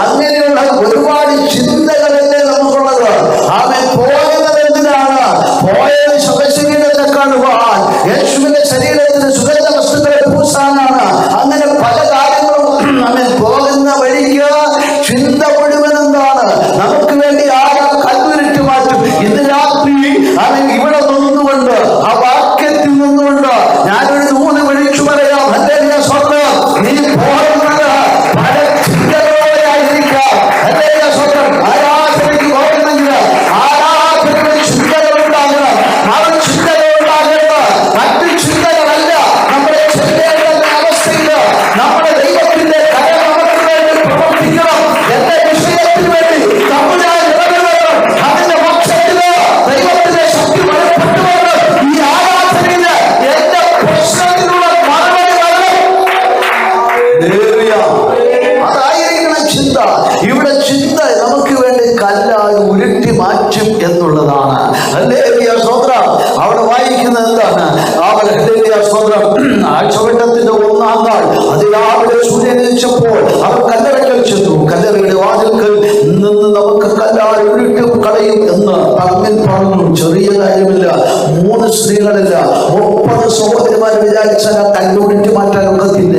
അങ്ങനെയുള്ള ഒരുപാട് ചിന്തകളല്ലേ നമുക്കുള്ളത്. അവൻ പോയത് എന്തിനാണ്? പോയത് ശവശരീരത്തെ കാണുവാൻ, യേശുവിന്റെ ശരീരത്തിന് സുഗന്ധ വസ്തുക്കളെ പൂസാനാണ്. അങ്ങനെ പല കാര്യങ്ങളും അവൻ പോകുന്ന വഴിക്ക് ചിന്ത മുഴുവൻ എന്താണ്? നമുക്ക് വേണ്ടി ആരാ കല്ലുരുട്ടി മാറ്റും. ഇന്ന് രാത്രി അവൻ ഇവിടെ നിന്നുകൊണ്ട്, ആ വാക്യത്തിൽ നിന്നുകൊണ്ട് ഞാനൊരു 3 വിളിച്ചു പറയാം. ഹല്ലേലൂയ സ്തോത്രം. നീ പോകുന്നത് പല ചിന്തകളോടെ ആയിരിക്കാം. ഹല്ലേലൂയ സ്തോത്രം. ആരാധനയ്ക്ക് പോകുന്നെങ്കിൽ ആരാധനയുടെ ചിന്തകളുണ്ടാകണം. ആ ചിന്തകളുണ്ടാകേണ്ട മറ്റു ചിന്തകളല്ല നമ്മുടെ ചിന്തയുടെ അവസ്ഥയിൽ നമ്മുടെ ദൈവത്തിന്റെ കരം നമുക്ക് വേണ്ടി പ്രവർത്തിക്കണം. എന്റെ വിഷയത്തിന് വേണ്ടി തമ്പുരാൻ ഇടപെടണം. അതിന്റെ പക്ഷത്തില് ദൈവത്തിന്റെ ശക്തി വെളിപ്പെട്ടുകൊണ്ട് ഈ ആരാധനയില് എന്റെ പ്രശ്നത്തിനുള്ള മറുപടി വരണം. അതായിരിക്കണം ചിന്ത. ഇവിടെ ചിന്ത നമുക്ക് വേണ്ടി കല്ലായി ഉരുട്ടി മാറ്റും എന്നുള്ളതാണ്. ഹല്ലേലൂയ സ്തോത്രം. അവിടെ വായിക്കുന്നത് എന്താണ്? അവർ ഹല്ലേലൂയ സ്തോത്രം. ആഴ്ചവട്ടത്തിന്റെ 1-ാം നാൾ അതിരാവിലെ സൂര്യൻ ഉദിച്ചപ്പോൾ അവർ കല്ലറയ്ക്കൽ ചെന്നു. കല്ലറയുടെ വാതിൽക്കൽ നിന്ന് നമുക്ക് കല്ലായി ഉരുട്ടി കളയും എന്ന് തമ്മിൽ പറഞ്ഞു. ചെറിയ കാര്യമില്ല. 3 സ്ത്രീകളില്ല, 30 സഹോദരിമാർ വിചാരിച്ചാൽ കല്ലുരുട്ടി മാറ്റാൻ ഒക്കത്തില്ല.